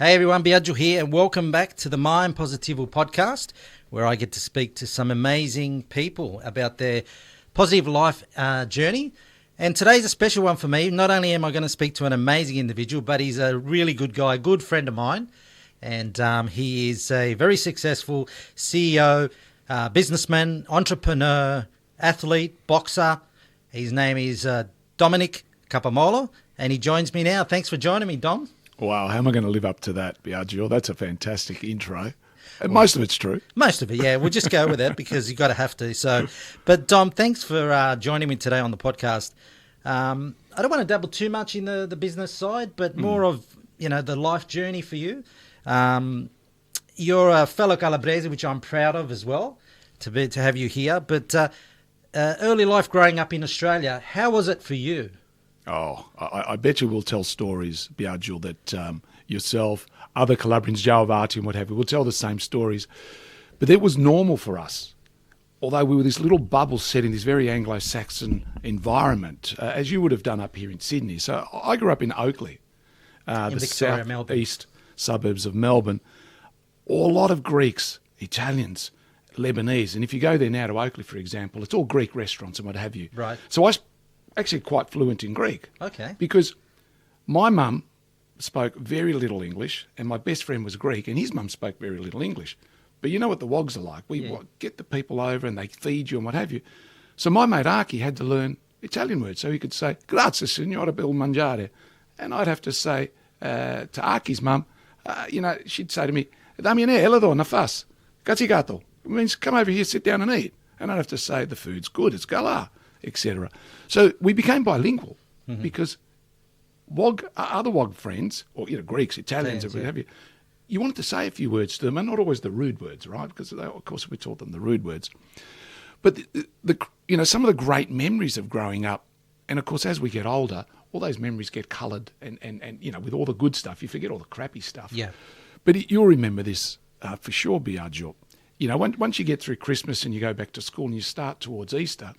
Hey everyone, Biagio here, and welcome back to the Mind Positivo podcast, where I get to speak to some amazing people about their positive life journey. And today's a special one for me. Not only am I going to speak to an amazing individual, but he's a really good guy, a good friend of mine. And he is a very successful CEO, businessman, entrepreneur, athlete, boxer. His name is Domenico Capomolla, and he joins me now. Thanks for joining me, Dom. Wow, how am I going to live up to that, Biagio? That's a fantastic intro. And most of it's true. Most of it, yeah. We'll just go with it because you've got to have to. So, but Dom, thanks for joining me today on the podcast. I don't want to dabble too much in the business side, but more of, the life journey for you. You're a fellow Calabrese, which I'm proud of as well, to have you here. But early life growing up in Australia, how was it for you? Oh, I bet you will tell stories, Biagio, that yourself, other Calabrians, Joe Avati and what have you, will tell the same stories. But it was normal for us, although we were this little bubble set in this very Anglo-Saxon environment, as you would have done up here in Sydney. So I grew up in Oakley, the south-east suburbs of Melbourne. A lot of Greeks, Italians, Lebanese. And if you go there now to Oakley, for example, it's all Greek restaurants and what have you. Right. So I actually quite fluent in Greek. Okay. Because my mum spoke very little English and my best friend was Greek and his mum spoke very little English. But you know what the wogs are like. We get the people over and they feed you and what have you. So my mate Archie had to learn Italian words. So he could say, grazie signora per il mangiare. And I'd have to say to Archie's mum, she'd say to me, dammi un helado, na fas, cazzicato. It means come over here, sit down and eat. And I'd have to say the food's good, it's galah, etc. So we became bilingual because other Wog friends, or Greeks, Italians, or what have you, you wanted to say a few words to them, and not always the rude words, right? Because of course we taught them the rude words. But some of the great memories of growing up, and of course as we get older, all those memories get coloured, and with all the good stuff, you forget all the crappy stuff. Yeah. But you'll remember this for sure, Biagio. Once you get through Christmas and you go back to school and you start towards Easter,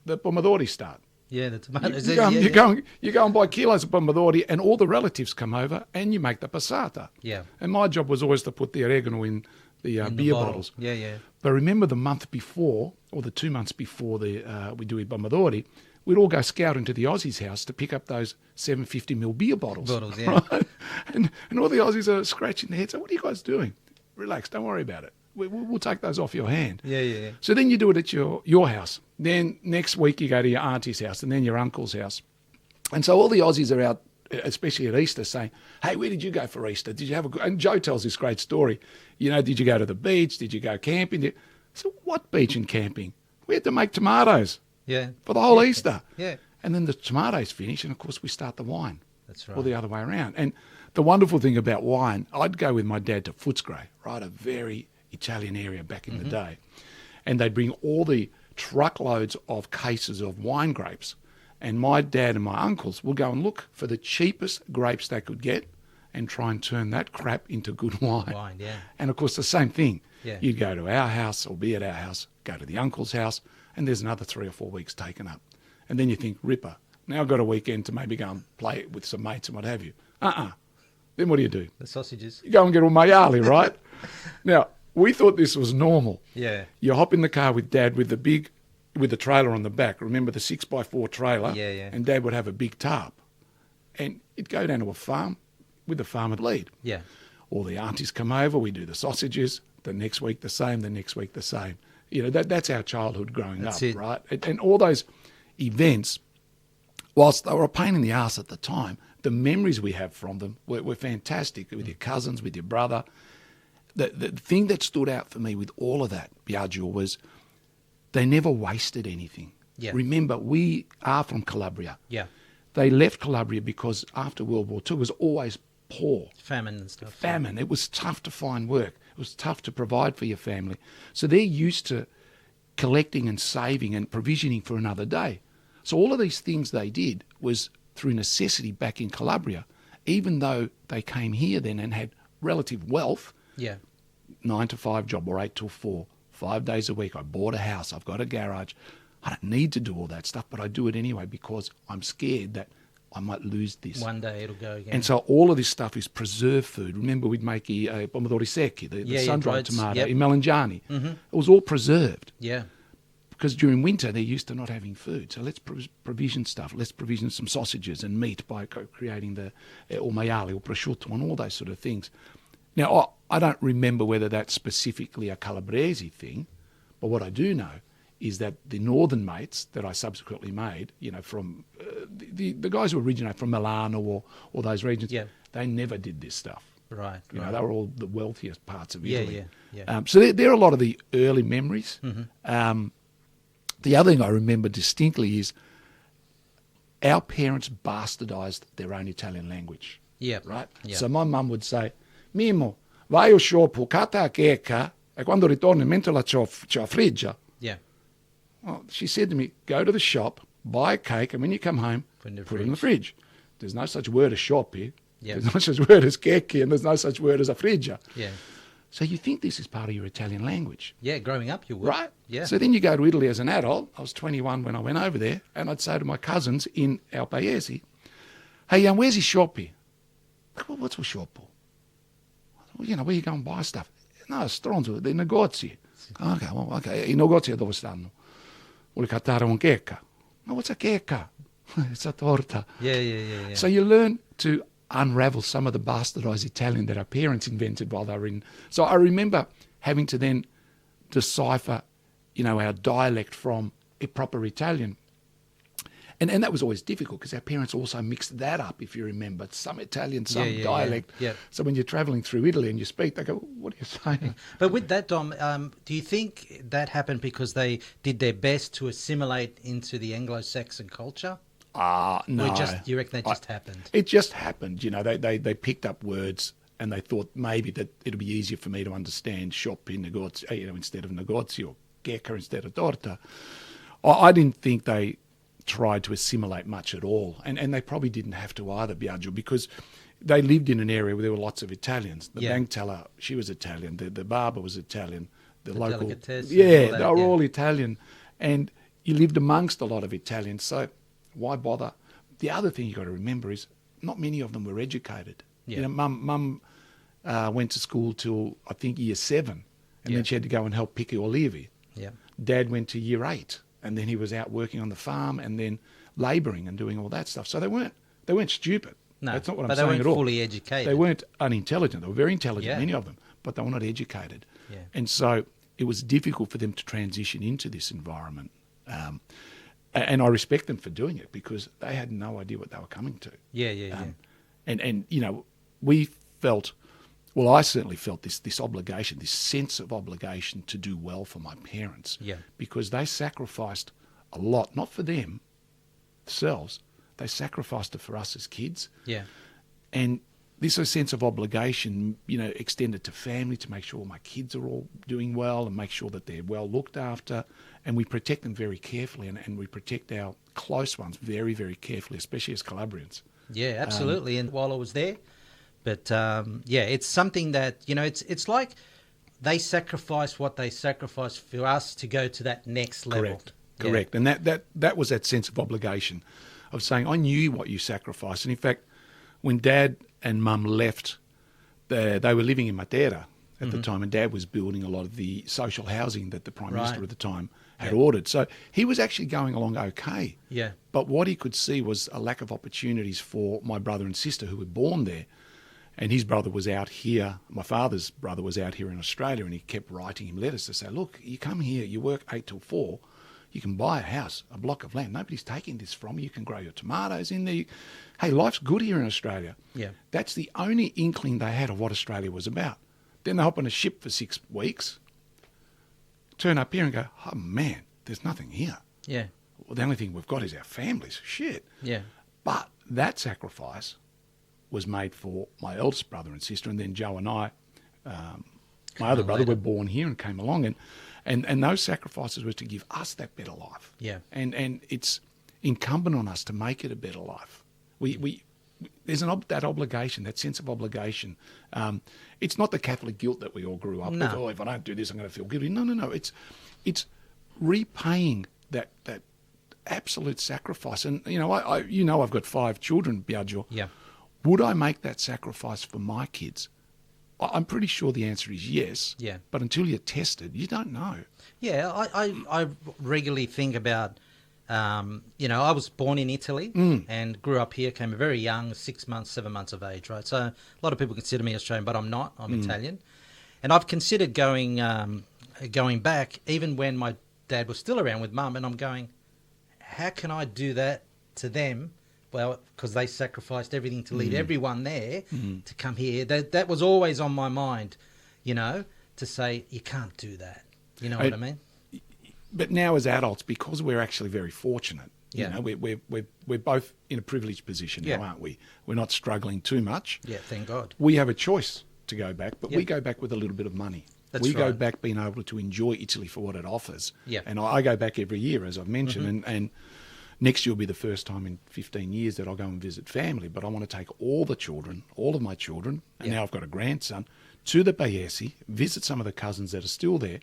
the pomodori start. Yeah, the tomatoes. You go and buy kilos of pomodori and all the relatives come over and you make the passata. Yeah. And my job was always to put the oregano in the beer bottles. Yeah, yeah. But remember the month before, or the 2 months before we do pomodori, we'd all go scout into the Aussies' house to pick up those 750ml beer bottles. Yeah. Right? And all the Aussies are scratching their heads. So what are you guys doing? Relax, don't worry about it. We'll take those off your hand. Yeah. So then you do it at your house. Then next week you go to your auntie's house and then your uncle's house. And so all the Aussies are out, especially at Easter, saying, hey, where did you go for Easter? Did you have and Joe tells this great story. Did you go to the beach? Did you go camping? So what beach and camping? We had to make tomatoes for the whole Easter. Yeah. And then the tomatoes finish and, of course, we start the wine. That's right. Or the other way around. And the wonderful thing about wine, I'd go with my dad to Footscray, right, a very Italian area back in the day, and they'd bring all the truckloads of cases of wine grapes, and my dad and my uncles will go and look for the cheapest grapes they could get and try and turn that crap into good wine. And of course the same thing. You'd go to our house or be at our house, go to the uncle's house, and there's another 3 or 4 weeks taken up, and then you think, ripper, now I've got a weekend to maybe go and play with some mates and what have you. Then what do? The sausages. You go and get a maiali, right? Now, we thought this was normal. Yeah. You hop in the car with Dad with the trailer on the back. Remember the 6x4 trailer? Yeah. And Dad would have a big tarp. And it'd go down to a farm with the farmer lead. Yeah. All the aunties come over, we do the sausages, the next week the same, the next week the same. That's our childhood growing up, right? And all those events, whilst they were a pain in the arse at the time, the memories we have from them were fantastic, with your cousins, with your brother. The thing that stood out for me with all of that, Biagio, was they never wasted anything. Yeah. Remember, we are from Calabria. Yeah. They left Calabria because after World War II it was always poor. Famine and stuff. Famine. It was tough to find work. It was tough to provide for your family. So they're used to collecting and saving and provisioning for another day. So all of these things they did was through necessity back in Calabria, even though they came here then and had relative wealth. Yeah. 9 to 5 job or 8 till 4, 5 days a week. I bought a house. I've got a garage. I don't need to do all that stuff, but I do it anyway because I'm scared that I might lose this. One day it'll go again. And so all of this stuff is preserved food. Remember, we'd make pomodori secchi, the sun-dried tomato, i melangiani. Mm-hmm. It was all preserved. Yeah. Because during winter, they're used to not having food. So let's provision stuff. Let's provision some sausages and meat by creating the or maiale or prosciutto and all those sort of things. Now, I don't remember whether that's specifically a Calabrese thing, but what I do know is that the northern mates that I subsequently made, from the guys who originate from Milano or those regions, they never did this stuff. Right. They were all the wealthiest parts of Italy. Yeah. So there are a lot of the early memories. Mm-hmm. The other thing I remember distinctly is our parents bastardised their own Italian language. Yeah. Right? Yeah. So my mum would say, Mimo, vai al shop, cata a checa, e quando ritorni mentre la c'ho friggia. Yeah. Well, she said to me, go to the shop, buy a cake, and when you come home, put it in the fridge. There's no such word as shop here. Yep. There's no such word as cake, and there's no such word as a friggia. Yeah. So you think this is part of your Italian language. Yeah, growing up you would. Right? Yeah. So then you go to Italy as an adult. I was 21 when I went over there, and I'd say to my cousins in our paese, hey, where's your shop here? Well, what's a shop? Well, where you go and buy stuff? No, stronzo, dei negozi. Okay, i negozi dove stanno? Vuoi cattare un checca? No, what's a checca? It's a torta. Yeah. So you learn to unravel some of the bastardized Italian that our parents invented while they were in. So I remember having to then decipher, our dialect from a proper Italian. And that was always difficult because our parents also mixed that up, if you remember. Some Italian, some dialect. Yeah. So when you're travelling through Italy and you speak, they go, what are you saying? But with that, Dom, do you think that happened because they did their best to assimilate into the Anglo-Saxon culture? No. You reckon that just happened? It just happened. They picked up words and they thought maybe that it'll be easier for me to understand shop in negozio, instead of negozio, checca instead of torta. I didn't think they tried to assimilate much at all. And they probably didn't have to either, Biagio, because they lived in an area where there were lots of Italians. The bank teller, she was Italian. The barber was Italian. The local... they were all Italian. And you lived amongst a lot of Italians, so why bother? The other thing you got to remember is not many of them were educated. Yeah. Mum went to school till, I think, year 7, and then she had to go and help pick olivi. Yeah. Dad went to year 8. And then he was out working on the farm and then labouring and doing all that stuff. So they weren't stupid. No, that's not what but I'm saying at all. they weren't fully educated. They weren't unintelligent. They were very intelligent, many of them, but they were not educated. Yeah. And so it was difficult for them to transition into this environment. And I respect them for doing it because they had no idea what they were coming to. Yeah. And we felt... Well, I certainly felt this obligation, this sense of obligation to do well for my parents. Yeah. Because they sacrificed a lot, not for themselves, they sacrificed it for us as kids. Yeah. And this sense of obligation, extended to family to make sure my kids are all doing well and make sure that they're well looked after. And we protect them very carefully and we protect our close ones very, very carefully, especially as Calabrians. Yeah, absolutely. And while I was there, but it's something that, it's like they sacrifice what they sacrifice for us to go to that next level. Correct. And that was that sense of obligation of saying, I knew what you sacrificed. And in fact, when Dad and Mum left, they were living in Matera at the time, and Dad was building a lot of the social housing that the Prime Minister at the time had ordered. So he was actually going along okay. Yeah. But what he could see was a lack of opportunities for my brother and sister who were born there. And his brother was out here, my father's brother was out here in Australia, and he kept writing him letters to say, look, you come here, you work 8 till 4, you can buy a house, a block of land. Nobody's taking this from you. You can grow your tomatoes in there. Hey, life's good here in Australia. Yeah. That's the only inkling they had of what Australia was about. Then they hop on a ship for 6 weeks, turn up here and go, oh, man, there's nothing here. Yeah. Well, the only thing we've got is our families. Shit. Yeah. But that sacrifice was made for my eldest brother and sister, and then Joe and I, my other brother, were born here and came along, and those sacrifices were to give us that better life. Yeah. And it's incumbent on us to make it a better life. There's that obligation, that sense of obligation. It's not the Catholic guilt that we all grew up with. Oh, if I don't do this, I'm going to feel guilty. No. It's repaying that absolute sacrifice. And, I've got 5 children, Biagio. Yeah. Would I make that sacrifice for my kids? I'm pretty sure the answer is yes. Yeah. But until you're tested, you don't know. Yeah, I regularly think about, I was born in Italy and grew up here, came very young, 6 months, 7 months of age, right? So a lot of people consider me Australian, but I'm not. I'm Italian. And I've considered going back, even when my dad was still around with Mum, and I'm going, how can I do that to them? Well, because they sacrificed everything to lead everyone there to come here. That was always on my mind, to say, you can't do that. You know what I mean? But now as adults, because we're actually very fortunate, we're both in a privileged position now, aren't we? We're not struggling too much. Yeah, thank God. We have a choice to go back, but we go back with a little bit of money. We go back being able to enjoy Italy for what it offers. Yeah. And I go back every year, as I've mentioned, and next year will be the first time in 15 years that I'll go and visit family. But I want to take all of my children, and now I've got a grandson, to the Paesi, visit some of the cousins that are still there,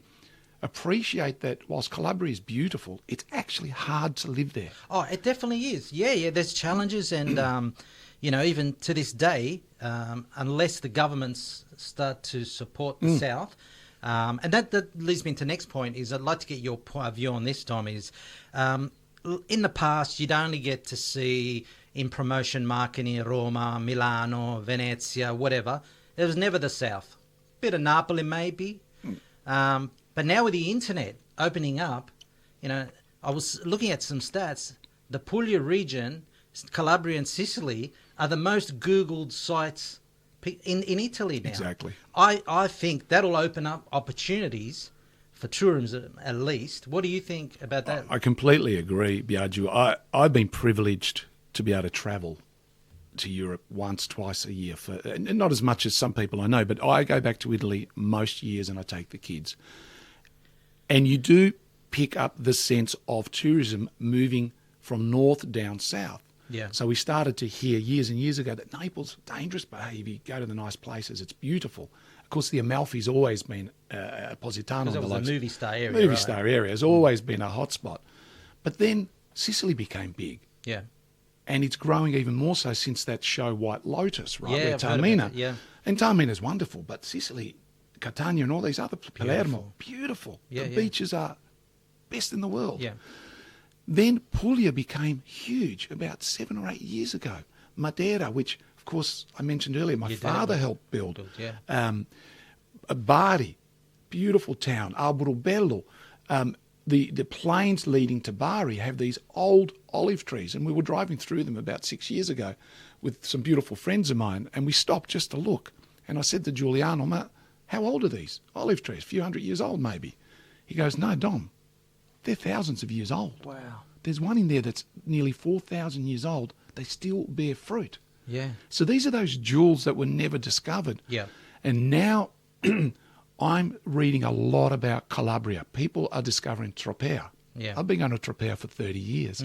appreciate that whilst Calabria is beautiful, it's actually hard to live there. Oh, it definitely is. Yeah, there's challenges and, even to this day, unless the governments start to support the South, and that leads me to the next point is I'd like to get your point of view on this, Tom, is in the past you'd only get to see in promotion marketing in Roma, Milano, Venezia, whatever. There was never the South. Bit of Napoli maybe. But now with the internet opening up, I was looking at some stats. The Puglia region, Calabria and Sicily are the most Googled sites in Italy now. Exactly. I think that'll open up opportunities for tourism at least. What do you think about that? I completely agree, Biagio. I've been privileged to be able to travel to Europe once, twice a year, and not as much as some people I know, but I go back to Italy most years and I take the kids. And you do pick up the sense of tourism moving from north down south. Yeah. So we started to hear years and years ago that Naples, dangerous behaviour, go to the nice places, it's beautiful. Of course, the Amalfi's always been Positano. Because it was a movie star area. Movie star area has always been a hotspot. But then Sicily became big. Yeah. And it's growing even more so since that show White Lotus, right? Yeah, With Taormina. yeah. And Taormina's wonderful, but Sicily, Catania and all these other, Palermo, beautiful. Yeah, the beaches are best in the world. Yeah. Then Puglia became huge about 7 or 8 years ago. Madeira, which, of course, I mentioned earlier, my father helped build. Bari, beautiful town. Alberobello. The plains leading to Bari have these old olive trees, and we were driving through them about 6 years ago with some beautiful friends of mine, and we stopped just to look. And I said to Giuliano, "Mate, how old are these olive trees? A few hundred years old, maybe." He goes, "No, Dom, they're thousands of years old. Wow. There's one in there that's nearly 4,000 years old. They still bear fruit." Yeah. So these are those jewels that were never discovered. Yeah. And now I'm reading a lot about Calabria. People are discovering Tropea. Yeah. I've been going to Tropea for 30 years.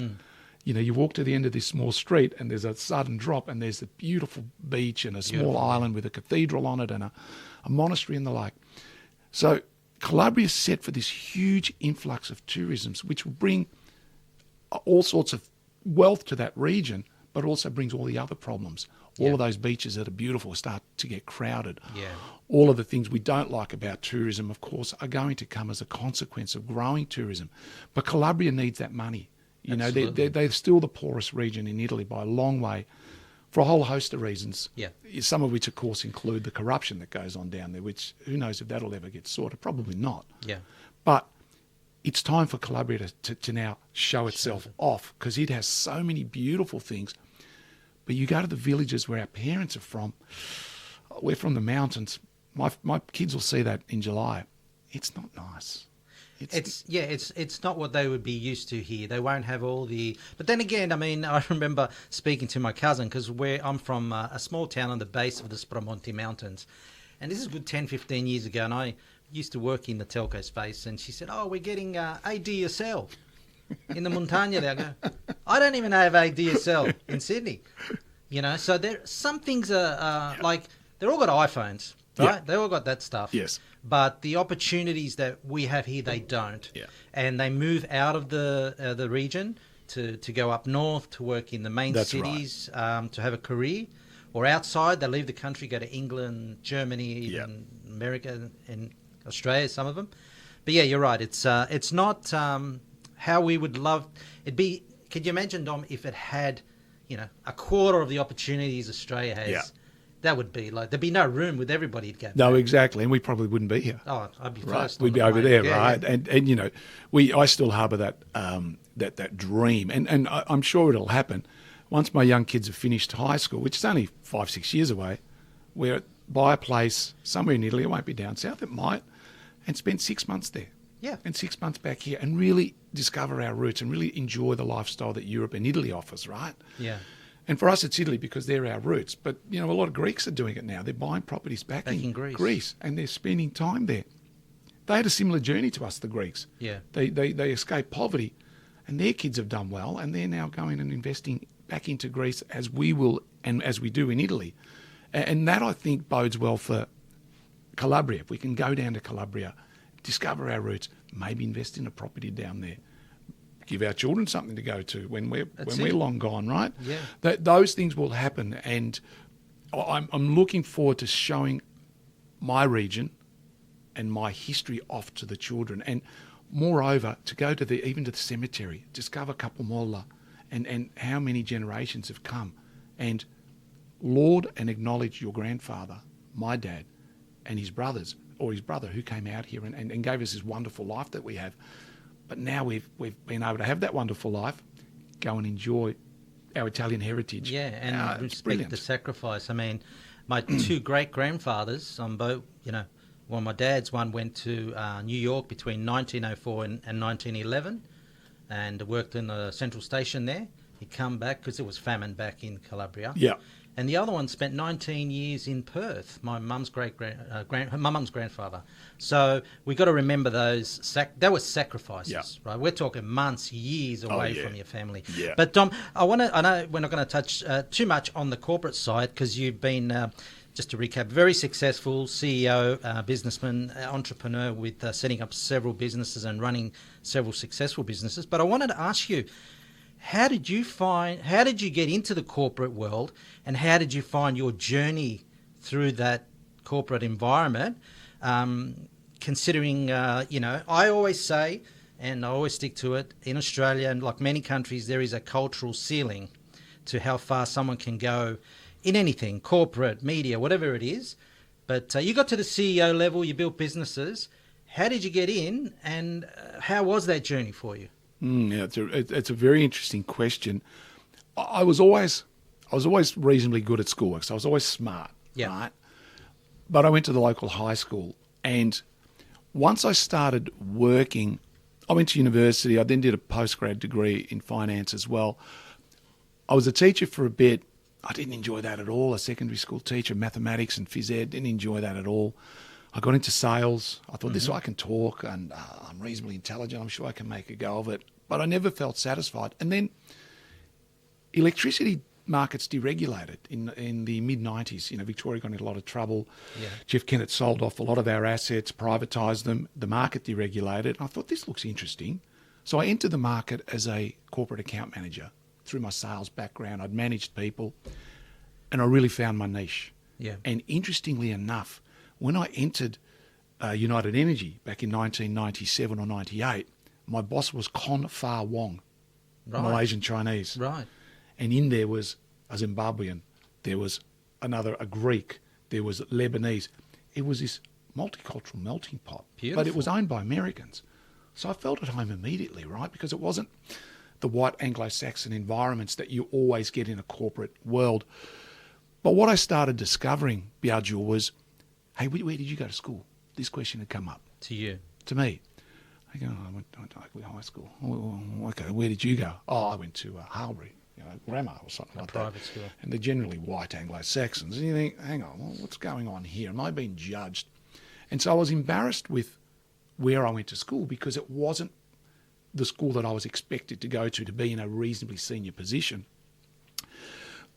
You walk to the end of this small street and there's a sudden drop and there's a beautiful beach and a small island with a cathedral on it and a monastery and the like. So Calabria is set for this huge influx of tourism, which will bring all sorts of wealth to that region, but also brings all the other problems. All of those beaches that are beautiful start to get crowded. Yeah. All of the things we don't like about tourism, of course, are going to come as a consequence of growing tourism. But Calabria needs that money. They're still the poorest region in Italy by a long way for a whole host of reasons. Yeah. Some of which, of course, include the corruption that goes on down there, which who knows if that'll ever get sorted. Probably not. Yeah. But it's time for Calabria to now show itself off because it has so many beautiful things. But you go to the villages where our parents are from, we're from the mountains. My kids will see that in July. It's not nice. It's not what they would be used to here. They won't have all the... But then again, I mean, I remember speaking to my cousin because I'm from a small town on the base of the Spramonti Mountains. And this is a good 10, 15 years ago. And I used to work in the telco space. And she said, "Oh, we're getting ADSL in the Montagna there." I go, "I don't even have ADSL in Sydney." So some things are like, they're all got iPhones, right? Yeah. They all got that stuff. Yes. But the opportunities that we have here, they don't. Yeah. And they move out of the region. to go up north to work in the main That's cities, to have a career, or outside they leave the country, go to England, Germany, even America and Australia, some of them. But yeah, you're right. It's not how we would love it'd be. Could you imagine, Dom, if it had, a quarter of the opportunities Australia has? Yeah. That would be like, there'd be no room with everybody to go. No, exactly, and we probably wouldn't be here. Oh, I'd be Right, first. we'd be over there, right? And I still harbour that that dream, and I'm sure it'll happen once my young kids have finished high school, which is only 5-6 years away. We're buy a place somewhere in Italy. It won't be down south. It might, and spend 6 months there. Yeah. And 6 months back here, and really discover our roots and really enjoy the lifestyle that Europe and Italy offers, right? Yeah. And for us, it's Italy because they're our roots. But, a lot of Greeks are doing it now. They're buying properties back in Greece, and they're spending time there. They had a similar journey to us, the Greeks. Yeah. They escaped poverty, and their kids have done well, and they're now going and investing back into Greece as we will and as we do in Italy. And that, I think, bodes well for Calabria. If we can go down to Calabria, discover our roots, maybe invest in a property down there, give our children something to go to when we're long gone, right? Yeah. Those things will happen, and I'm looking forward to showing my region and my history off to the children, and moreover to go to even to the cemetery, discover Capomolla, and how many generations have come, and laud and acknowledge your grandfather, my dad, and his brothers, or his brother who came out here and gave us this wonderful life that we have. But now we've been able to have that wonderful life, go and enjoy our Italian heritage. Yeah, and respect the sacrifice. I mean, my two great-grandfathers on both, well, my dad's one went to New York between 1904 and 1911 and worked in the central station there. He come back because it was famine back in Calabria. Yeah. And the other one spent 19 years in Perth, my mum's my mum's grandfather. So we got to remember those. That was sacrifices, right? We're talking months, years away from your family. Yeah. But Dom, I know we're not going to touch too much on the corporate side because you've been, just to recap, very successful CEO, businessman, entrepreneur with setting up several businesses and running several successful businesses. But I wanted to ask you, how did you get into the corporate world, and how did you find your journey through that corporate environment? Considering, I always say, and I always stick to it, in Australia and like many countries, there is a cultural ceiling to how far someone can go in anything, corporate, media, whatever it is. But you got to the CEO level, you built businesses. How did you get in, and how was that journey for you? Yeah, it's a very interesting question. I was always reasonably good at schoolwork, so I was always smart, right? But I went to the local high school, and once I started working, I went to university. I then did a postgrad degree in finance as well. I was a teacher for a bit. I didn't enjoy that at all. A secondary school teacher, mathematics and phys ed, didn't enjoy that at all. I got into sales. I thought, this I can talk, and I'm reasonably intelligent. I'm sure I can make a go of it. But I never felt satisfied. And then electricity markets deregulated in the mid-90s. Victoria got into a lot of trouble. Yeah. Jeff Kennett sold off a lot of our assets, privatised them. The market deregulated. I thought, this looks interesting. So I entered the market as a corporate account manager. Through my sales background, I'd managed people, and I really found my niche. Yeah. And interestingly enough, when I entered United Energy back in 1997 or 98, my boss was Kon Fa Wong, Malaysian Chinese. Right. And in there was a Zimbabwean, there was a Greek, there was Lebanese. It was this multicultural melting pot. Beautiful. But it was owned by Americans. So I felt at home immediately, right? Because it wasn't the white Anglo-Saxon environments that you always get in a corporate world. But what I started discovering, Biagio, was, hey, where did you go to school? This question had come up. To you? To me. I go, I went to Oakley High School. Oh, okay, where did you go? Oh, I went to Harbury, grammar or something like that. Private school. And they're generally white Anglo-Saxons. And you think, hang on, what's going on here? Am I being judged? And so I was embarrassed with where I went to school because it wasn't the school that I was expected to go to be in a reasonably senior position.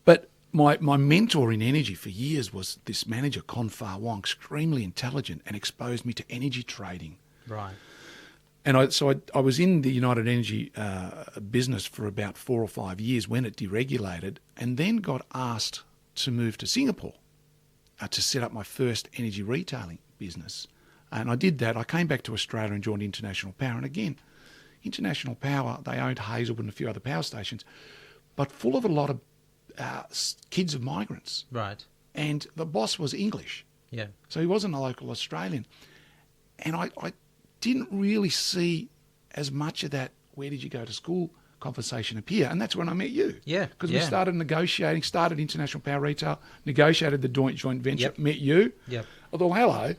But my mentor in energy for years was this manager, Kon Fa Wong, extremely intelligent, and exposed me to energy trading. Right. And I was in the United Energy business for about 4 or 5 years when it deregulated, and then got asked to move to Singapore to set up my first energy retailing business. And I did that. I came back to Australia and joined International Power. And again, International Power, they owned Hazelwood and a few other power stations, but full of a lot of kids of migrants. Right. And the boss was English. Yeah. So he wasn't a local Australian. And I didn't really see as much of that where did you go to school conversation appear. And that's when I met you. Yeah. Because we started negotiating, started International Power Retail, negotiated the joint venture, met you. Yep. I thought, hello,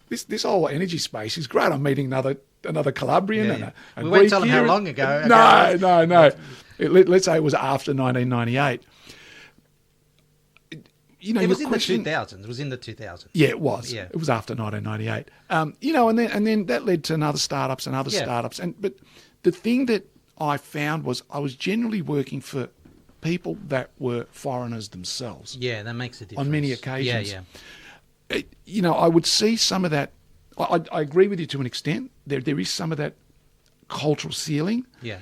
this whole energy space is great. I'm meeting another Calabrian. And we won't tell them how long ago. No. Let's say it was after 1998. You know, it was in the 2000s. It was in the 2000s. Yeah, it was. Yeah. It was after 1998. You know, and then that led to other startups. But the thing that I found was I was generally working for people that were foreigners themselves. Yeah, that makes a difference. On many occasions. Yeah. You know, I would see some of that. I agree with you to an extent. There is some of that cultural ceiling. Yeah.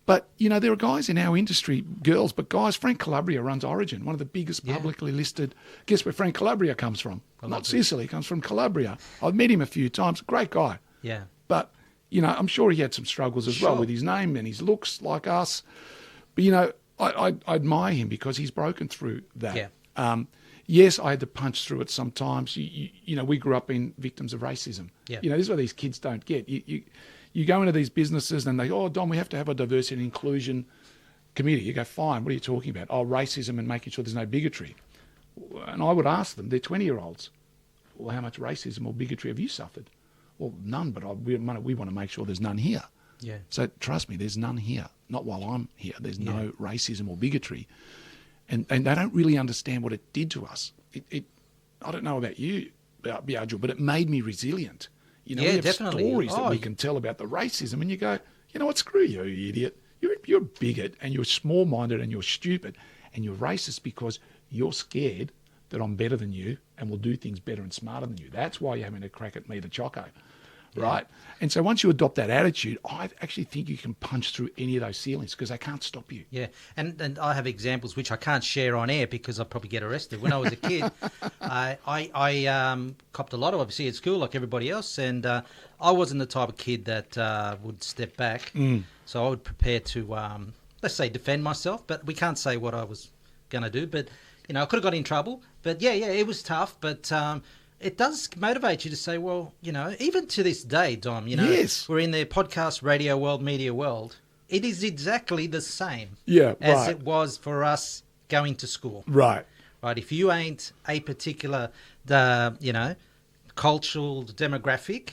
But, you know, there are guys in our industry, girls, but guys, Frank Calabria runs Origin, one of the biggest publicly listed. Guess where Frank Calabria comes from? Not Sicily, he comes from Calabria. I've met him a few times, great guy. Yeah. But, you know, I'm sure he had some struggles as well with his name and his looks like us. But, you know, I admire him because he's broken through that. Yeah. Yes, I had to punch through it sometimes. You know, we grew up being victims of racism. Yeah. You know, this is what these kids don't get. You go into these businesses and they, Dom, we have to have a diversity and inclusion committee. You go, fine, what are you talking about? Oh, racism and making sure there's no bigotry. And I would ask them, they're 20-year-olds, well, how much racism or bigotry have you suffered? Well, none, but we want to make sure there's none here. Yeah. So trust me, there's none here. Not while I'm here. There's no racism or bigotry. And they don't really understand what it did to us. I don't know about you, Biagio, but it made me resilient. You know, we have stories that we can tell about the racism, and you go, you know what, screw you, you idiot. You're a bigot, and you're small-minded, and you're stupid, and you're racist because you're scared that I'm better than you and will do things better and smarter than you. That's why you're having a crack at me, the choco, right? And so once you adopt that attitude, I actually think you can punch through any of those ceilings because they can't stop you. Yeah, and I have examples which I can't share on air because I'll probably get arrested. When I was a kid, I copped a lot of obviously at school like everybody else, and I wasn't the type of kid that would step back. So I would prepare to, let's say, defend myself, but we can't say what I was going to do. But, you know, I could have got in trouble. But, yeah, it was tough, but... it does motivate you to say, well, you know, even to this day, Dom, you know, we're in the podcast, radio world, media world. It is exactly the same as it was for us going to school. Right. If you ain't a particular, cultural demographic,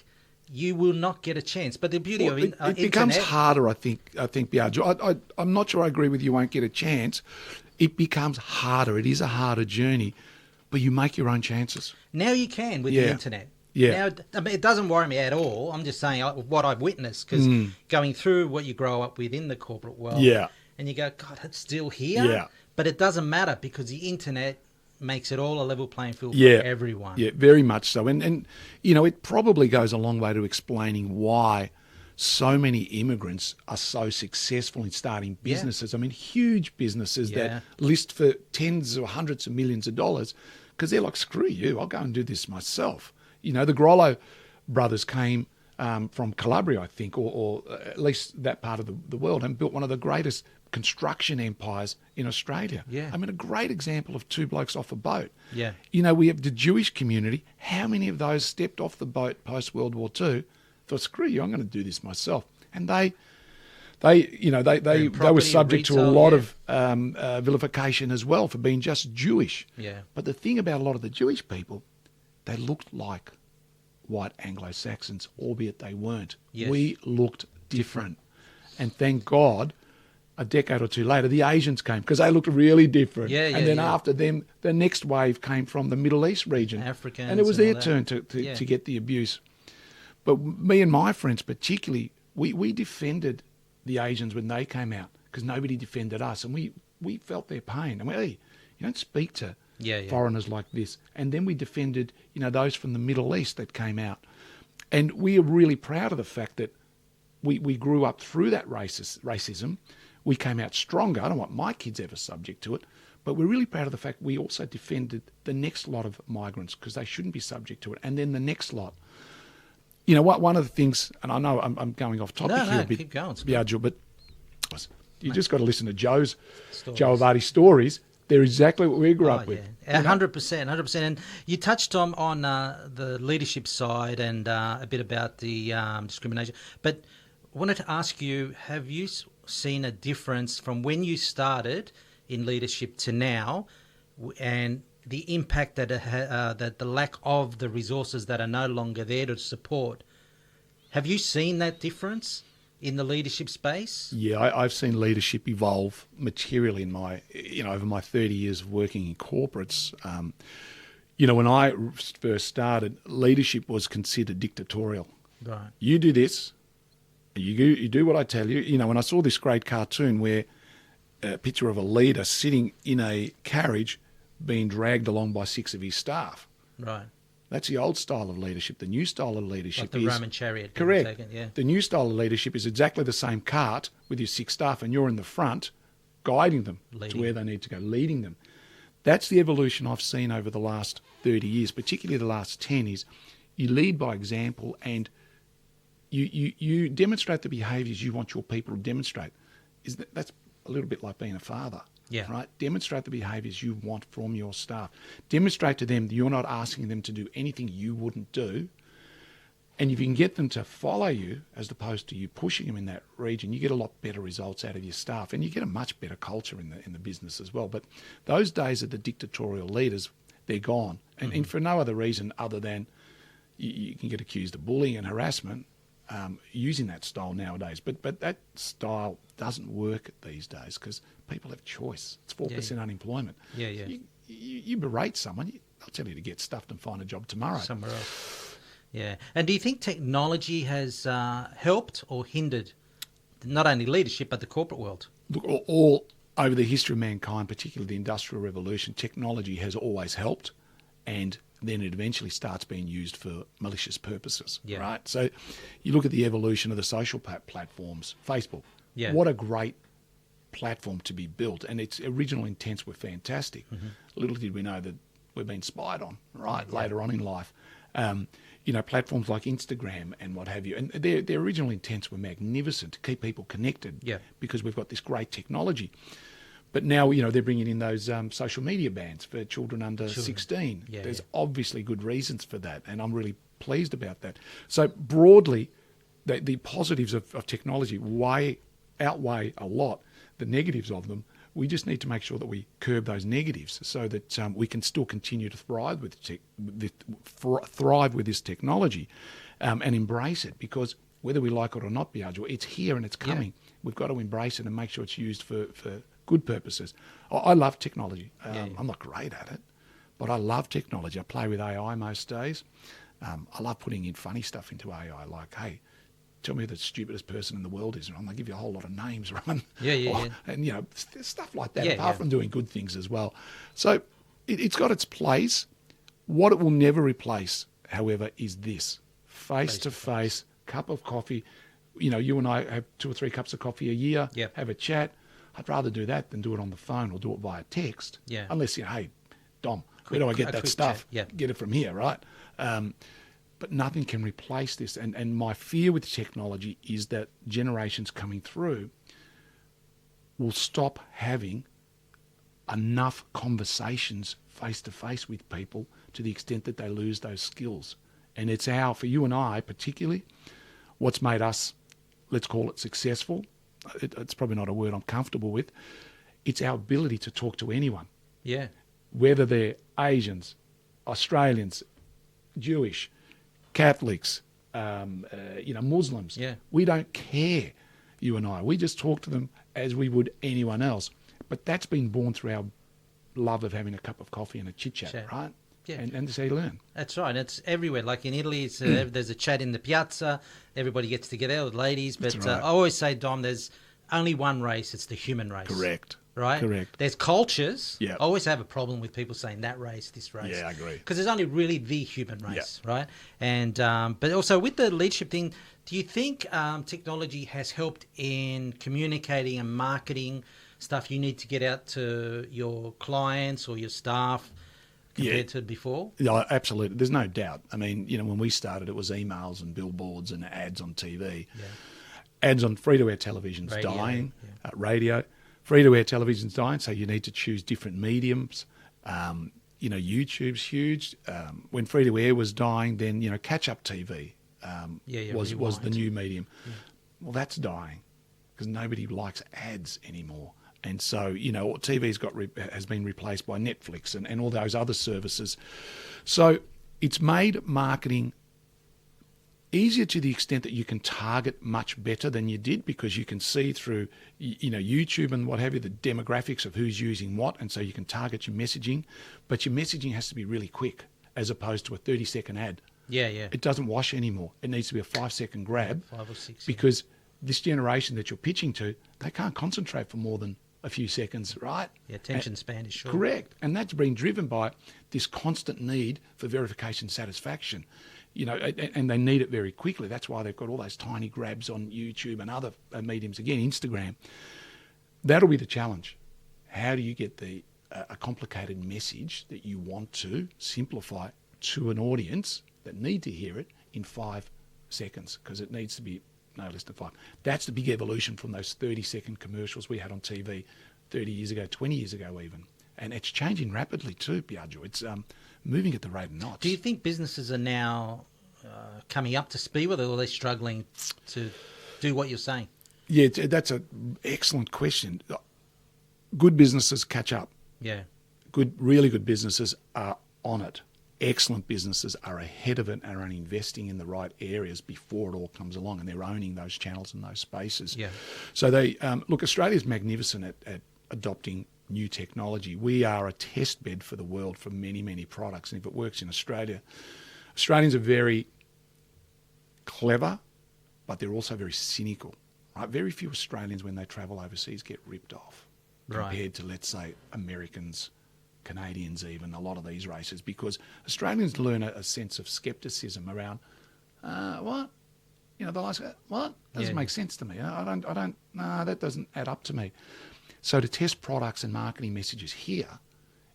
you will not get a chance. But the beauty of it becomes harder, I think, Biagio. I'm not sure I agree with you won't get a chance. It becomes harder. It is a harder journey. But you make your own chances. Now you can with the internet. Yeah. Now, I mean, it doesn't worry me at all. I'm just saying what I've witnessed because going through what you grow up with in the corporate world. Yeah. And you go, God, it's still here. Yeah. But it doesn't matter because the internet makes it all a level playing field for everyone. Yeah, very much so. And you know, it probably goes a long way to explaining why so many immigrants are so successful in starting businesses. I mean, huge businesses that list for tens or hundreds of millions of dollars because they're like, screw you, I'll go and do this myself. You know, the Grollo brothers came from Calabria, I think, or at least that part of the world, and built one of the greatest construction empires in Australia. Yeah. I mean, a great example of two blokes off a boat. Yeah. You know, we have the Jewish community. How many of those stepped off the boat post-World War II, thought, screw you, I'm going to do this myself. And they were subject to a lot of vilification as well for being just Jewish. Yeah. But the thing about a lot of the Jewish people, they looked like white Anglo-Saxons, albeit they weren't. Yes. We looked different. And thank God, a decade or two later, the Asians came because they looked really different. And then after them, the next wave came from the Middle East region. Africans. And it was their turn to get the abuse. But me and my friends particularly, we defended the Asians when they came out because nobody defended us. And we felt their pain. And hey, you don't speak to foreigners like this. And then we defended, you know, those from the Middle East that came out. And we are really proud of the fact that we grew up through that racism. We came out stronger. I don't want my kids ever subject to it, but we're really proud of the fact we also defended the next lot of migrants because they shouldn't be subject to it, and then the next lot. You know what? One of the things, and I know I'm going off topic here a bit, keep going, Biagio, but you just got to listen to Joe Avati's stories. They're exactly what we grew up with. 100%. And you touched on the leadership side and a bit about the discrimination. But I wanted to ask you, have you seen a difference from when you started in leadership to now, and the impact that that the lack of the resources that are no longer there to support? Have you seen that difference in the leadership space? Yeah, I've seen leadership evolve materially in my, over my 30 years of working in corporates. When I first started, leadership was considered dictatorial. Right. You do this, you do what I tell you. When I saw this great cartoon where a picture of a leader sitting in a carriage being dragged along by 6 of his staff. Right. That's the old style of leadership. The new style of leadership like the Roman chariot. Correct. Taken, yeah. The new style of leadership is exactly the same cart with your 6 staff, and you're in the front guiding them to where they need to go, leading them. That's the evolution I've seen over the last 30 years, particularly the last 10, is you lead by example, and you demonstrate the behaviours you want your people to demonstrate. That's a little bit like being a father. Yeah. Right? Demonstrate the behaviours you want from your staff. Demonstrate to them that you're not asking them to do anything you wouldn't do. And if you can get them to follow you, as opposed to you pushing them in that region, you get a lot better results out of your staff, and you get a much better culture in the business as well. But those days of the dictatorial leaders, they're gone. And for no other reason other than you can get accused of bullying and harassment using that style nowadays. But that style doesn't work these days because people have choice. It's 4% unemployment. Yeah, yeah. You berate someone, they'll tell you to get stuffed and find a job tomorrow. Somewhere else. Yeah. And do you think technology has helped or hindered not only leadership but the corporate world? Look, all over the history of mankind, particularly the Industrial Revolution, technology has always helped, and then it eventually starts being used for malicious purposes, right? So you look at the evolution of the social platforms, Facebook. Yeah. What a great platform to be built, and its original intents were fantastic. Little did we know that we're being spied on, right, later on in life. Platforms like Instagram and what have you, and their original intents were magnificent to keep people connected because we've got this great technology. But now, they're bringing in those social media bans for children under 16. Yeah, There's obviously good reasons for that, and I'm really pleased about that. So broadly, the positives of technology outweigh a lot the negatives of them. We just need to make sure that we curb those negatives so that we can still continue to thrive with this technology and embrace it, because whether we like it or not, Biagio, it's here and it's coming. We've got to embrace it and make sure it's used for good purposes. I love technology. I'm not great at it, but I love technology. I play with AI most days. I love putting in funny stuff into AI, like, hey, tell me who the stupidest person in the world is, and I'm going to give you a whole lot of names, right? And, stuff like that, apart from doing good things as well. So it's got its place. What it will never replace, however, is this face-to-face cup of coffee. You and I have 2 or 3 cups of coffee a year, have a chat. I'd rather do that than do it on the phone or do it via text. Yeah. Unless, hey, Dom, where do I get that stuff? Get it from here, right? But nothing can replace this. And my fear with technology is that generations coming through will stop having enough conversations face-to-face with people to the extent that they lose those skills. And it's for you and I particularly, what's made us, let's call it successful. It's probably not a word I'm comfortable with. It's our ability to talk to anyone. Yeah. Whether they're Asians, Australians, Jewish, Catholics, Muslims. Yeah. We don't care, you and I. We just talk to them as we would anyone else. But that's been born through our love of having a cup of coffee and a chit-chat, right? Yeah. And that's how you learn. That's right. It's everywhere. Like in Italy, it's there's a chat in the piazza. Everybody gets together with ladies. But right. I always say, Dom, there's only one race. It's the human race. Correct. Right? Correct. There's cultures. Yeah. I always have a problem with people saying that race, this race. Yeah, I agree. Because there's only really the human race, right? And but also with the leadership thing, do you think technology has helped in communicating and marketing stuff you need to get out to your clients or your staff compared to before? Yeah, absolutely. There's no doubt. I mean, when we started, it was emails and billboards and ads on TV. Yeah. Ads on free-to-air television's dying. Yeah. Radio. Free-to-air television's dying, so you need to choose different mediums. YouTube's huge. When free-to-air was dying, then, catch-up TV was the new medium. Yeah. Well, that's dying because nobody likes ads anymore. And so, TV's has been replaced by Netflix and all those other services. So it's made marketing easier to the extent that you can target much better than you did, because you can see through, YouTube and what have you, the demographics of who's using what, and so you can target your messaging. But your messaging has to be really quick as opposed to a 30-second ad. Yeah, yeah. It doesn't wash anymore. It needs to be a 5-second grab. 5 or 6. Because this generation that you're pitching to, they can't concentrate for more than a few seconds, right? Yeah, attention span is short. Correct. And that's been driven by this constant need for verification satisfaction. And they need it very quickly. That's why they've got all those tiny grabs on YouTube and other mediums, again, Instagram. That'll be the challenge. How do you get a complicated message that you want to simplify to an audience that need to hear it in 5 seconds? Because it needs to be no less than 5. That's the big evolution from those 30-second commercials we had on TV 30 years ago, 20 years ago even. And it's changing rapidly too, Biagio. It's moving at the rate of knots. Do you think businesses are now coming up to speed with it, or are they struggling to do what you're saying? Yeah, that's an excellent question. Good businesses catch up. Yeah. Really good businesses are on it. Excellent businesses are ahead of it and are investing in the right areas before it all comes along, and they're owning those channels and those spaces. Yeah. So Australia's magnificent at adopting new technology. We are a test bed for the world for many, many products, and if it works in Australia, Australians are very clever, but they're also very cynical. Right? Very few Australians, when they travel overseas, get ripped off compared to, let's say, Americans, Canadians, even a lot of these races, because Australians learn a sense of scepticism around what, they'll ask, what doesn't make sense to me. That doesn't add up to me. So to test products and marketing messages here,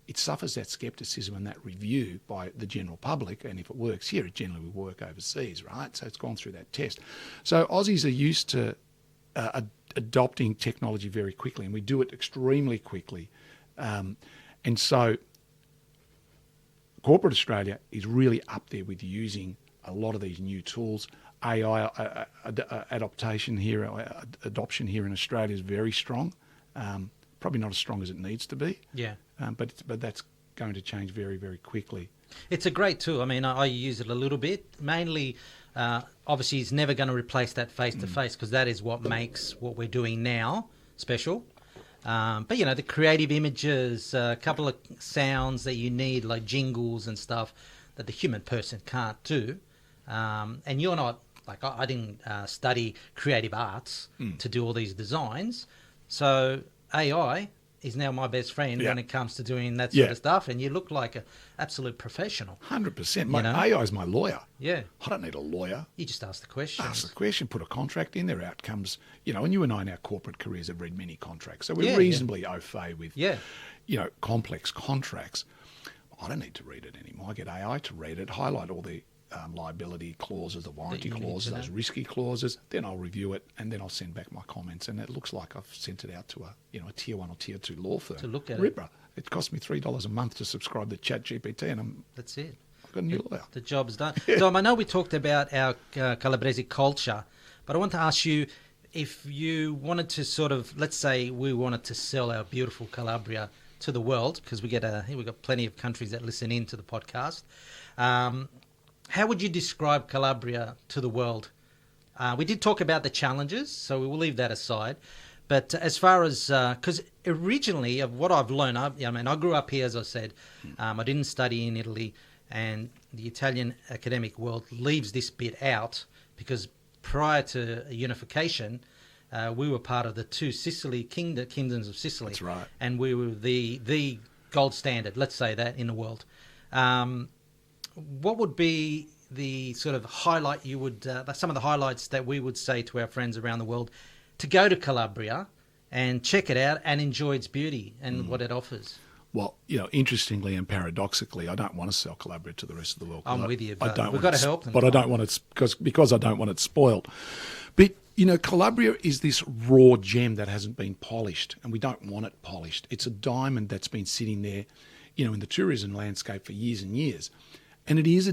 it suffers that scepticism and that review by the general public. And if it works here, it generally will work overseas, right? So it's gone through that test. So Aussies are used to adopting technology very quickly, and we do it extremely quickly. And so corporate Australia is really up there with using a lot of these new tools. AI adoption here in Australia is very strong. Probably not as strong as it needs to be. Yeah. But that's going to change very, very quickly. It's a great tool. I mean, I use it a little bit. Mainly, obviously, it's never going to replace that face-to-face, because that is what makes what we're doing now special. But, the creative images, a couple of sounds that you need, like jingles and stuff, that the human person can't do. And you're not, like, I didn't study creative arts to do all these designs. So AI is now my best friend when it comes to doing that sort of stuff. And you look like an absolute professional. 100%. AI is my lawyer. Yeah. I don't need a lawyer. You just ask the question. Ask the question, put a contract in, there outcomes. And you and I in our corporate careers have read many contracts. So we're reasonably au fait with, complex contracts. I don't need to read it anymore. I get AI to read it, highlight all the liability clauses, the warranty clauses, those risky clauses. Then I'll review it, and then I'll send back my comments. And it looks like I've sent it out to a tier 1 or tier 2 law firm to look at Ripper. It cost me $3 a month to subscribe to ChatGPT, and that's it. I've got a new lawyer. The job's done. Dom, I know we talked about our Calabrese culture, but I want to ask you, if you wanted to sort of, let's say we wanted to sell our beautiful Calabria to the world, because we've got plenty of countries that listen in to the podcast. How would you describe Calabria to the world? We did talk about the challenges, so we will leave that aside. But as far as, because originally of what I've learned, I grew up here, as I said. I didn't study in Italy, and the Italian academic world leaves this bit out, because prior to unification, we were part of the two kingdoms of Sicily. That's right. And we were the gold standard, let's say that, in the world. What would be the sort of highlight you would, some of the highlights that we would say to our friends around the world to go to Calabria and check it out and enjoy its beauty and what it offers? Well, interestingly and paradoxically, I don't want to sell Calabria to the rest of the world. I'm with you, I but don't we've want got to help them. But I don't want it because I don't want it spoiled. But Calabria is this raw gem that hasn't been polished, and we don't want it polished. It's a diamond that's been sitting there, in the tourism landscape for years and years, and it was a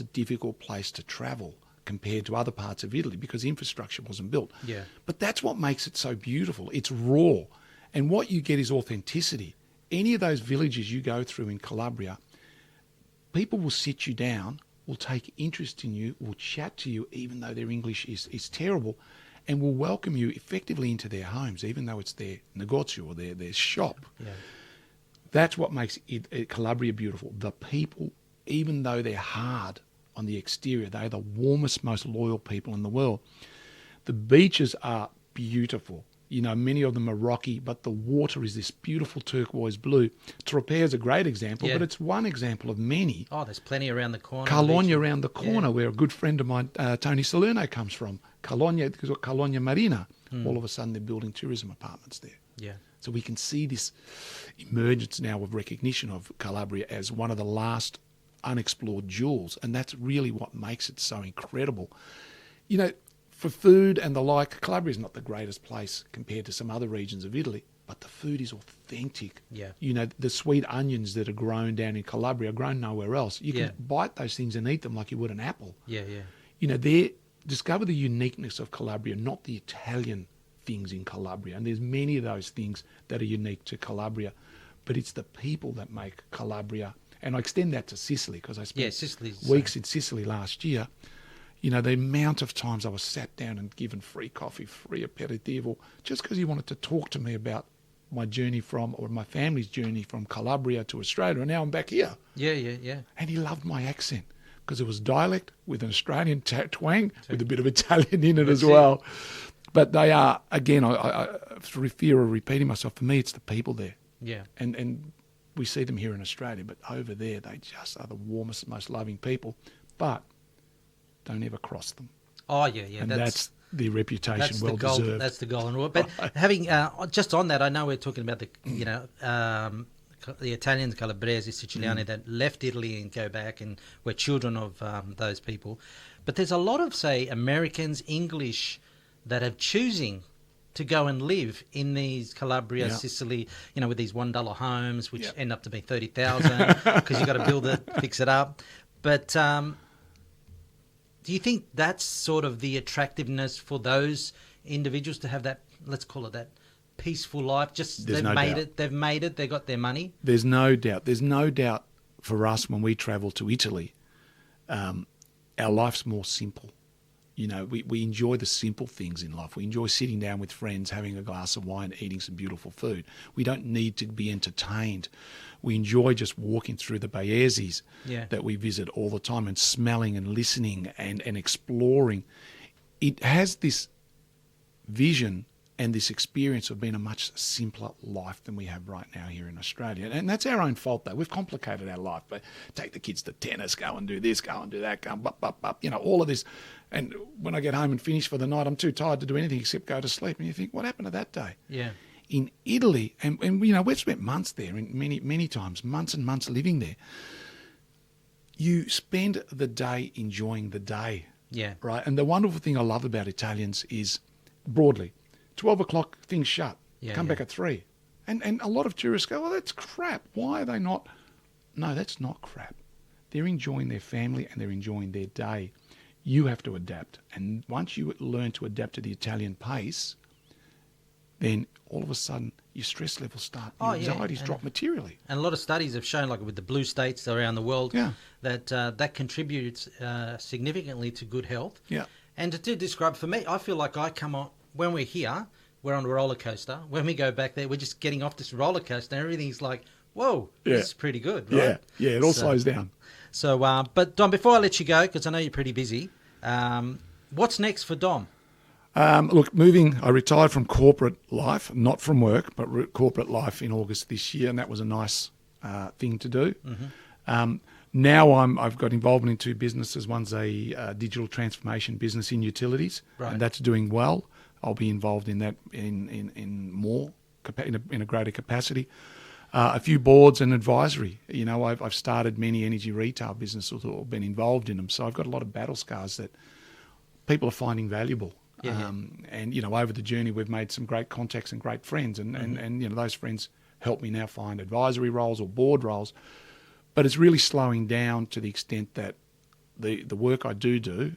difficult place to travel compared to other parts of Italy because infrastructure wasn't built. Yeah. But that's what makes it so beautiful. It's raw, and what you get is authenticity. Any of those villages you go through in Calabria, people will sit you down, will take interest in you, will chat to you even though their English is terrible, and will welcome you effectively into their homes, even though it's their negozio or their shop. Yeah. That's what makes Calabria beautiful. The people, even though they're hard on the exterior, they're the warmest, most loyal people in the world. The beaches are beautiful. Many of them are rocky, but the water is this beautiful turquoise blue. Tropea is a great example, but it's one example of many. Oh, there's plenty around the corner. Calogna around the corner, where a good friend of mine, Tony Salerno, comes from. Calogna Marina. All of a sudden, they're building tourism apartments there. Yeah. So we can see this emergence now of recognition of Calabria as one of the last unexplored jewels, and that's really what makes it so incredible. For food and the like, Calabria is not the greatest place compared to some other regions of Italy, but the food is authentic. Yeah. The sweet onions that are grown down in Calabria are grown nowhere else. You can bite those things and eat them like you would an apple. Yeah, yeah. Discover the uniqueness of Calabria, not the Italian things in Calabria. And there's many of those things that are unique to Calabria, but it's the people that make Calabria. And I extend that to Sicily because I spent weeks in Sicily last year. The amount of times I was sat down and given free coffee, free aperitivo, just because he wanted to talk to me about my journey or my family's journey from Calabria to Australia, and now I'm back here. Yeah. And he loved my accent because it was dialect with an Australian twang with a bit of Italian in it as well. But they are, again, I for fear of repeating myself, for me it's the people there. Yeah. And we see them here in Australia, but over there they just are the warmest, most loving people. But don't ever cross them. Oh, yeah. And that's the reputation well deserved. That's the golden rule. But having just on that, I know we're talking about the Italians, Calabrese, Siciliani that left Italy and go back, and we're children of those people. But there's a lot of, say, Americans, English that are choosing to go and live in these Calabria, Sicily, with these $1 homes, which end up to be $30,000 because you've got to build it, fix it up. But do you think that's sort of the attractiveness for those individuals to have that, let's call it that, peaceful life? They've made it, they got their money? There's no doubt. There's no doubt for us when we travel to Italy, our life's more simple. We enjoy the simple things in life. We enjoy sitting down with friends, having a glass of wine, eating some beautiful food. We don't need to be entertained. We enjoy just walking through the paeses that we visit all the time and smelling and listening and exploring. It has this vision and this experience of being a much simpler life than we have right now here in Australia. And that's our own fault, though. We've complicated our life. But take the kids to tennis, go and do this, go and do that, go and all of this. And when I get home and finish for the night, I'm too tired to do anything except go to sleep. And you think, what happened to that day? Yeah. In Italy, and we've spent months there, and many times, months and months living there. You spend the day enjoying the day. Yeah. Right? And the wonderful thing I love about Italians is, broadly, 12 o'clock, things shut. Come back at 3. And a lot of tourists go, well, that's crap. Why are they not? No, that's not crap. They're enjoying their family and they're enjoying their day. You have to adapt. And once you learn to adapt to the Italian pace, then all of a sudden your stress levels start, your anxieties drop materially. And a lot of studies have shown, like with the blue states around the world, that that contributes significantly to good health. Yeah. And to describe, for me, I feel like I come on, when we're here, we're on a roller coaster. When we go back there, we're just getting off this roller coaster and everything's like, whoa, this is pretty good, right? Yeah, it all slows down. So, but Dom, before I let you go, because I know you're pretty busy, what's next for Dom? Look, I retired from corporate life, not from work, but corporate life in August this year, and that was a nice thing to do. Now I've got involved in 2 businesses. One's a digital transformation business in utilities, and that's doing well. I'll be involved in that in a greater capacity. A few boards and advisory. You know, I've started many energy retail businesses or been involved in them, so I've got a lot of battle scars that people are finding valuable. And, you know, over the journey, we've made some great contacts and great friends. And you know, those friends help me now find advisory roles or board roles. But it's really slowing down to the extent that the work I do,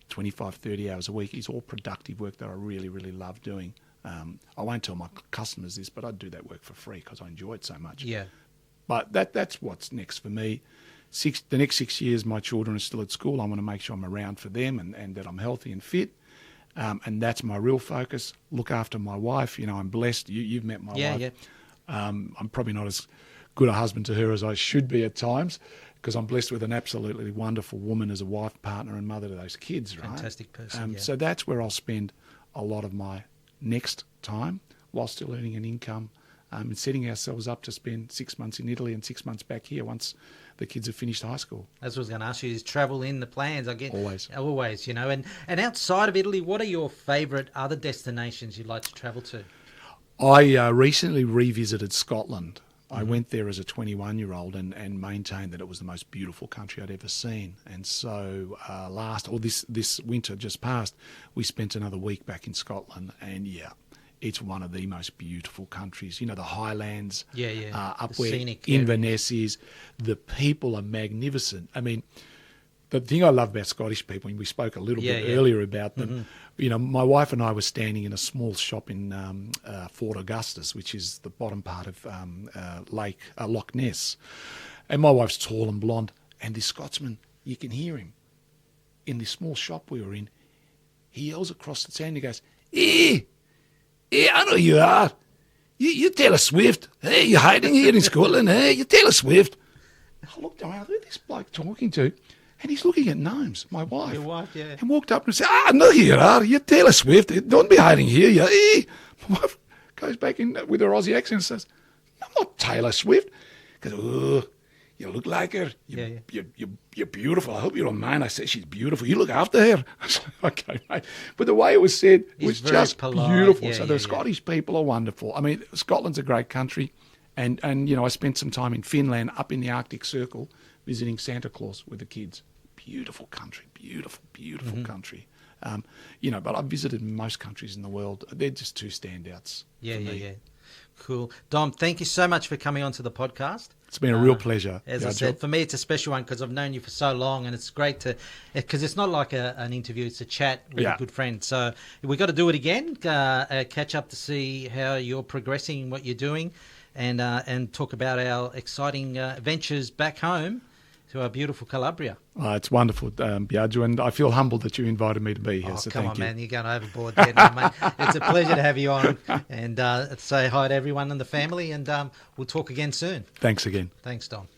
25, 30 hours a week, is all productive work that I really, really love doing. I won't tell my customers this, but I do that work for free because I enjoy it so much. Yeah. But that's what's next for me. The next 6 years, my children are still at school. I want to make sure I'm around for them and that I'm healthy and fit. And that's my real focus. Look after my wife. You know, I'm blessed. You've met my wife. Yeah. I'm probably not as good a husband to her as I should be at times because I'm blessed with an absolutely wonderful woman as a wife, partner, and mother to those kids, right? Fantastic person, So that's where I'll spend a lot of my next time while still earning an income and setting ourselves up to spend 6 months in Italy and 6 months back here once the kids have finished high school. That's what I was going to ask you, is travel in the plans? I get Always, you know. And outside of Italy, what are your favourite other destinations you'd like to travel to? I recently revisited Scotland. I went there as a 21-year-old and maintained that it was the most beautiful country I'd ever seen. And so this winter just passed, we spent another week back in Scotland. And it's one of the most beautiful countries. You know, the Highlands, up the where scenic Inverness is. The people are magnificent. I mean, the thing I love about Scottish people, and we spoke a little bit earlier about them, you know, my wife and I were standing in a small shop in Fort Augustus, which is the bottom part of Loch Ness. And my wife's tall and blonde, and this Scotsman, you can hear him in this small shop we were in. He yells across the town, he goes, Hey, I know you are. You Taylor Swift. Hey, you're hiding here in Scotland. Hey, you're Taylor Swift. I looked around, who's this bloke talking to? And he's looking at Gnomes, my wife. Your wife, yeah. And walked up and said, no, you are. You're Taylor Swift. Don't be hiding here. My wife goes back in with her Aussie accent and says, I'm not Taylor Swift. He goes, oh, you look like her. You're beautiful. I hope you don't mind. I said, she's beautiful. You look after her. I said, okay, mate. But the way it was said was just polite. Beautiful. So the Scottish people are wonderful. I mean, Scotland's a great country. And you know, I spent some time in Finland up in the Arctic Circle visiting Santa Claus with the kids. Beautiful country, beautiful country. You know, but I've visited most countries in the world. They're just 2 standouts. Yeah. Cool. Dom, thank you so much for coming onto the podcast. It's been a real pleasure. As I said, for me, it's a special one because I've known you for so long, and it's great because it's not like an interview, it's a chat with a good friend. So we've got to do it again, catch up to see how you're progressing, what you're doing, and talk about our exciting ventures back home to our beautiful Calabria. It's wonderful, Biagio, and I feel humbled that you invited me to be here. So come thank on, you. man, you're going overboard there now, mate. It's a pleasure to have you on, and say hi to everyone in the family, and we'll talk again soon. Thanks again. Thanks, Dom.